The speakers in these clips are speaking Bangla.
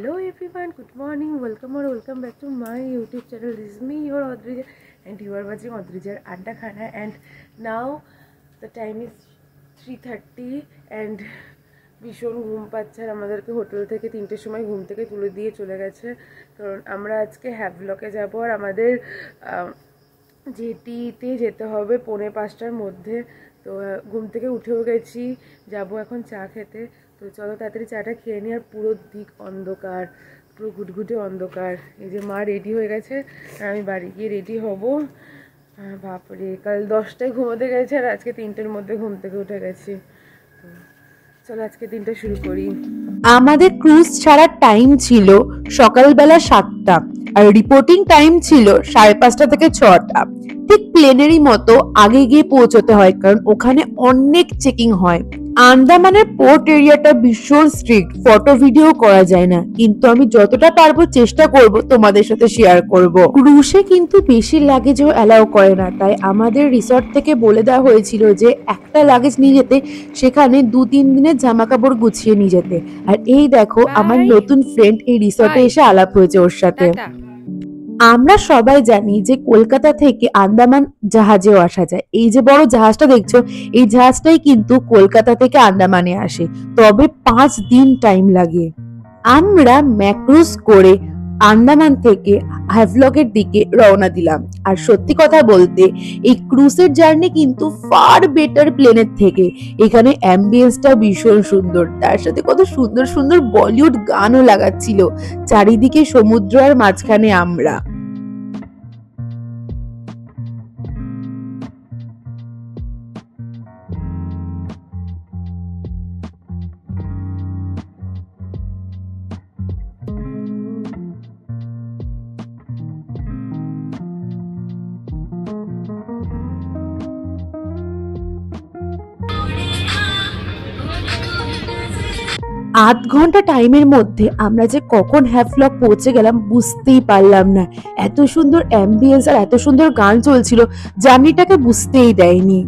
Hello everyone, good morning, welcome back to my YouTube channel. This is me, your Adrija, and you are watching Adrija's Adda Khana. And now the time is 3:30 and ভীষণ ঘুম পাচ্ছে। আর আমাদেরকে হোটেল থেকে 3টের সময় ঘুম থেকে তুলে দিয়ে চলে গেছে, কারণ আমরা আজকে হ্যাভলকে যাব আর আমাদের জেটিতে যেতে হবে 4:45টার মধ্যে। তো ঘুম থেকে উঠেও গেছি, যাব এখন চা খেতে। তো চলো তাড়াতাড়ি চাটা খেয়ে নিই। আর পুরো দিক অন্ধকার, পুরো ঘুটঘুটে অন্ধকার। এই যে মা রেডি হয়ে গেছে আর আমি বাড়ি গিয়ে রেডি হব। বাপরে, কাল 10টায় ঘুমোতে গেছে আর আজকে 3টের মধ্যে ঘুম থেকে উঠে গেছি। তো চলো আজকে দিনটা শুরু করি। আমাদের ক্রুজ ছাড়ার টাইম ছিল সকালবেলা 7টা আর রিপোর্টিং টাইম ছিল 5:30 থেকে 6টা। ঠিক প্লেনেরই মতো আগে গিয়ে পৌঁছতে হয়, কারণ ওখানে অনেক চেকিং হয়। আন্দামানের পোর্ট এরিয়াটা ভীষণ স্ট্রিক্ট, ফটো ভিডিও করা যায় না, কিন্তু আমি যতটা পারবো চেষ্টা করব তোমাদের সাথে শেয়ার করব। ক্রুজে কিন্তু বেশি লাগেজও অ্যালাউ করে না, তাই আমাদের রিসর্ট থেকে বলে দেওয়া হয়েছিল যে একটা লাগেজ নিয়ে যেতে, সেখানে 2-3 দিনের জামা কাপড় গুছিয়ে নিয়ে যেতে। আর এই দেখো আমার নতুন ফ্রেন্ড এই রিসর্টে এসে আলাপ হয়েছে ওর সাথে। আমরা সবাই জানি যে কলকাতা থেকে আন্দামান জাহাজেও আসা যায়। এই যে বড় জাহাজটা দেখছো, এই জাহাজটাই কিন্তু কলকাতা থেকে আন্দামানে আসে, তবে 5 দিন টাইম লাগে। আমরা ম্যাক্রুজ করে আন্দামান থেকে হ্যাভলকের দিকে রওনা দিলাম। আর সত্যি কথা বলতে এই ক্রুজের জার্নি কিন্তু ফার বেটার প্লেনের থেকে। এখানে অ্যাম্বিয়েন্সটা ভীষণ সুন্দর, তার সাথে কত সুন্দর সুন্দর বলিউড গানও লাগাচ্ছিল। চারিদিকে সমুদ্র আর মাঝখানে আমরা। আধ ঘন্টা টাইমের মধ্যে আমরা যে কখন হ্যাভলক পৌঁছে গেলাম বুঝতেই পারলাম না। এত সুন্দর অ্যাম্বিয়েন্স আর এত সুন্দর গান চলছিল, জার্নিটাকে বুঝতেই দেয়নি।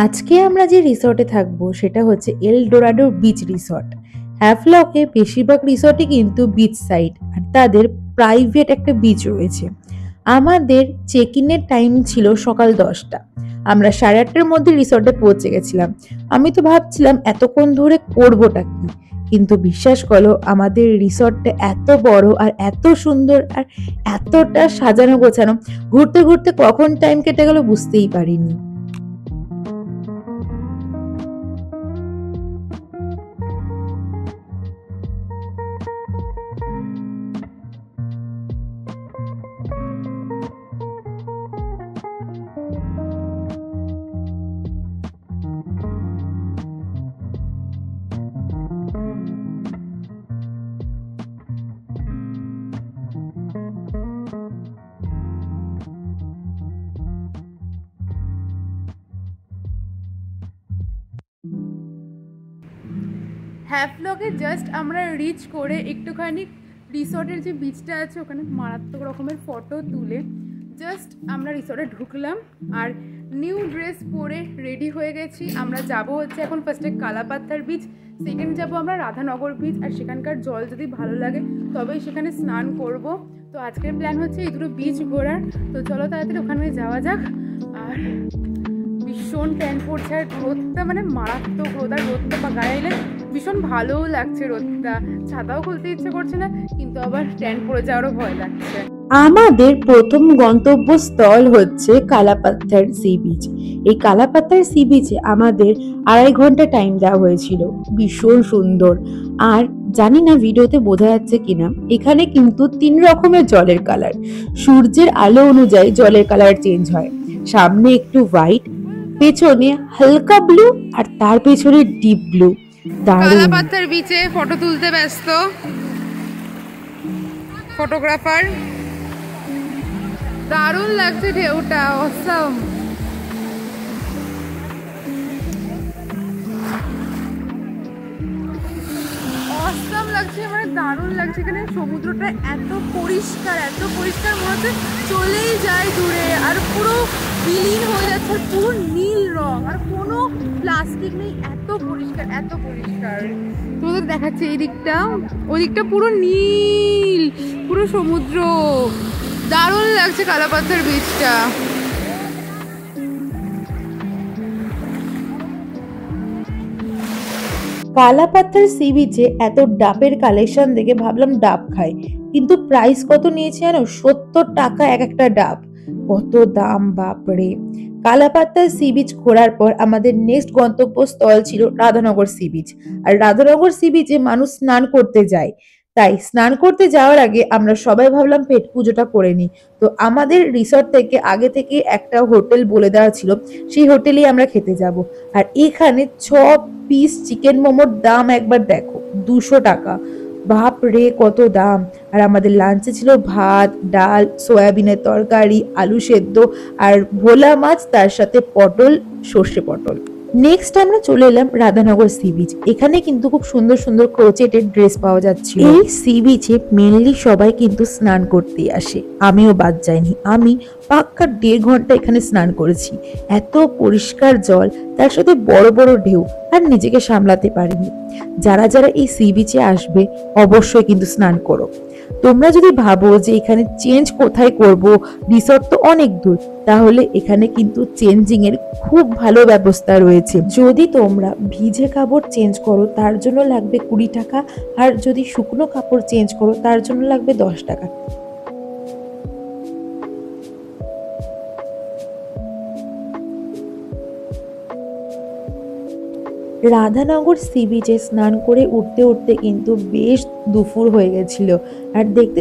আজকে আমরা যে রিসর্টে থাকবো সেটা হচ্ছে এল ডোরাডো বিচ রিসর্ট। হ্যাভলকে বেশিরভাগ রিসর্টে কিন্তু বিচ সাইড আর তাদের প্রাইভেট একটা বিচ রয়েছে। আমাদের চেক ইনের টাইম ছিল সকাল 10টা। আমরা 8:30টার মধ্যে রিসর্টে পৌঁছে গেছিলাম। আমি তো ভাবছিলাম এতক্ষণ ধরে করবোটা কি, কিন্তু বিশ্বাস করো আমাদের রিসর্টটা এত বড় আর এত সুন্দর আর এতটা সাজানো গোছানো, ঘুরতে ঘুরতে কখন টাইম কেটে গেল বুঝতেই পারিনি। হ্যাভলকে জাস্ট আমরা রিচ করে একটুখানি রিসর্টের যে বিচটা আছে ওখানে মারাত্মক রকমের ফটো তুলে জাস্ট আমরা রিসর্টে ঢুকলাম। আর নিউ ড্রেস পরে রেডি হয়ে গেছি। আমরা যাব হচ্ছে এখন ফার্স্টে কালাপাত্তার বিচ, সেকেন্ড যাব আমরা রাধানগর বিচ। আর সেখানকার জল যদি ভালো লাগে তবেই সেখানে স্নান করব। তো আজকের প্ল্যান হচ্ছে এই দুটো বিচ ঘোরার। তো চলো তাড়াতাড়ি ওখানে যাওয়া যাক। আর ভীষণ ট্যান পড়ছে আর রোদটা মানে মারাত্মক রোদ, আর রোদটা বা গায়ে এলে ভীষণ ভালোও লাগছে রোদটা। ছাতাও খুলতে ইচ্ছে করছে না, কিন্তু আবার ট্যান পড়ে যাওয়ারও ভয় লাগছে। আমাদের প্রথম গন্তব্যস্থল হচ্ছে কালাপাত্তার সি বিচ। এই কালাপাত্তার সি বিচে আমাদের 2.5 ঘন্টা টাইম দেওয়া হয়েছিল। ভীষণ সুন্দর। আর জানি না ভিডিওতে বোঝা যাচ্ছে কিনা, এখানে কিন্তু 3 রকমের জলের কালার। সূর্যের আলো অনুযায়ী জলের কালার চেঞ্জ হয়। সামনে একটু হোয়াইট, পেছনে হালকা ব্লু আর তার পেছনে ডিপ ব্লু। কালাপাত্তার বিচে ফটো তুলতে ব্যস্ত ফটোগ্রাফার। দারুণ লাগছে ঢেউটা, অসাম। অসাম লাগছে, মানে দারুণ লাগছে। এখানে সমুদ্রটা এত পরিষ্কার মনে হচ্ছে চলেই যায় দূরে, আর পুরো বিলীন হয়ে যাচ্ছে, পুরো নীল রং, আর কোনো প্লাস্টিক নেই, এত পরিষ্কার। তোমাদের দেখাচ্ছে এই দিকটা, ওই দিকটা পুরো নীল, পুরো সমুদ্র, দারুণ লাগছে কালাপাথর বিচটা। কালাপাথর সি বিচে এত ডাবের কালেকশন দেখে ভাবলাম ডাব খাই, কিন্তু প্রাইস কত নিয়েছে জানো? 70 টাকা এক একটা ডাব। কত দাম, বাপরে। কালাপাথর সি বিচ ঘোরার পর আমাদের নেক্সট গন্তব্যস্থল ছিল রাধানগর সি বিচ। আর রাধানগর সি বিচে মানুষ স্নান করতে যায়, তাই স্নান করতে যাওয়ার আগে আমরা সবাই ভাবলাম পেট পুজোটা করে নিই। তো আমাদের রিসর্ট থেকে আগে থেকে একটা হোটেল বলে দেওয়া ছিল, সেই হোটেলেই আমরা খেতে যাব। আর এখানে 6 পিস চিকেন মোমোর দাম একবার দেখো, 200 টাকা। বাপ রে কত দাম। আর আমাদের লাঞ্চে ছিল ভাত, ডাল, সয়াবিনের তরকারি, আলু সেদ্ধ আর ভোলা মাছ, তার সাথে পটল, সর্ষে পটল। নেক্সট আমরা চলে এলাম রাধানগর সি বিচ। এখানে কিন্তু খুব সুন্দর ক্রোচেটের ড্রেস পাওয়া যাচ্ছিল। এই সি বিচে মেনলি সবাই কিন্তু স্নান করতে আসে, আমিও বাদ যাইনি। আমি পাক্কা 1.5 ঘন্টা এখানে স্নান করেছি। এত পরিষ্কার জল, তার সাথে বড় বড় ঢেউ, আর নিজেকে সামলাতে পারিনি। যারা এই সি বিচে আসবে অবশ্যই কিন্তু স্নান করো। তোমরা যদি ভাবো যে এখানে চেঞ্জ কোথায় করব, রিসর্ট তো অনেক দূর, তাহলে এখানে কিন্তু চেঞ্জিং এর খুব ভালো ব্যবস্থা রয়েছে। যদি তোমরা ভিজে কাপড় চেঞ্জ করো তার জন্য লাগবে 20 টাকা, আর যদি শুকনো কাপড় চেঞ্জ করো তার জন্য লাগবে 10 টাকা। রাধানগর সি বিচে স্নান করে উঠতে কিন্তু বেশ দুপুর হয়ে গেছিল, আর দেখতে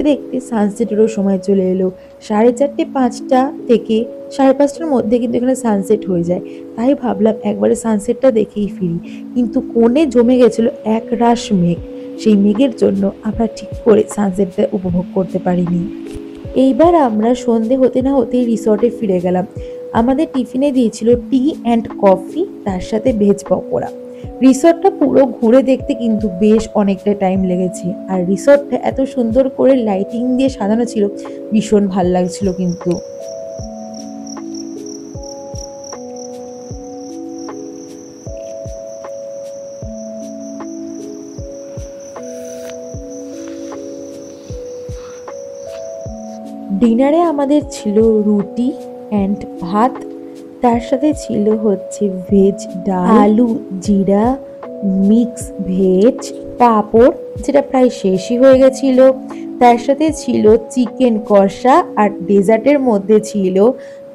সানসেটেরও সময় চলে এলো। 4:30 5টা থেকে 5:30টার মধ্যে কিন্তু এখানে সানসেট হয়ে যায়। তাই ভাবলাম একবারে সানসেটটা দেখেই ফিরি, কিন্তু কোণে জমে গেছিল এক রাশ মেঘ। সেই মেঘের জন্য আমরা ঠিক করে সানসেটটা উপভোগ করতে পারিনি। এইবার আমরা সন্ধে হতে না হতেই রিসর্টে ফিরে গেলাম। আমাদের টিফিনে দিয়েছিল টি অ্যান্ড কফি, তার সাথে ভেজ পকোড়া। রিসর্টটা পুরো ঘুরে দেখতে কিন্তু বেশ অনেকটা টাইম লেগেছে, আর রিসর্টটা এত সুন্দর করে লাইটিং দিয়ে সাজানো ছিল, ভীষণ ভাল লাগছিল কিন্তু। ডিনারে আমাদের ছিল রুটি অ্যান্ড ভাত, তার সাথে ছিল হচ্ছে ভেজ ডাল, আলু জিরা মিক্স ভেজ, পাঁপড় যেটা প্রায় শেষই হয়ে গেছিল, তার সাথে ছিল চিকেন কষা, আর ডেজার্টের মধ্যে ছিল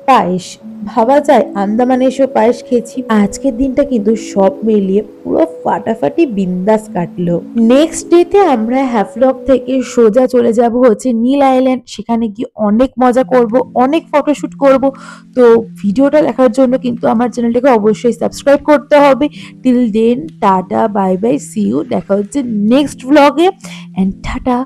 পায়েস। ভাবা যায় আন্দামানে এসব পায়েস খেয়েছি। আজকের দিনটা কিন্তু সব মিলিয়ে পুরো ফাটাফাটি বিন্দাস কাটলো। নেক্সট ডেতে আমরা হ্যাভলক থেকে সোজা চলে যাব হচ্ছে নীল আইল্যান্ড। সেখানে গিয়ে অনেক মজা করব, অনেক ফটোশুট করব। তো ভিডিওটা দেখার জন্য কিন্তু আমার চ্যানেলটাকে অবশ্যই সাবস্ক্রাইব করতে হবে। Till then tata, bye bye, see you. দেখা হচ্ছে নেক্সট ব্লগে, এন্ড টাটা।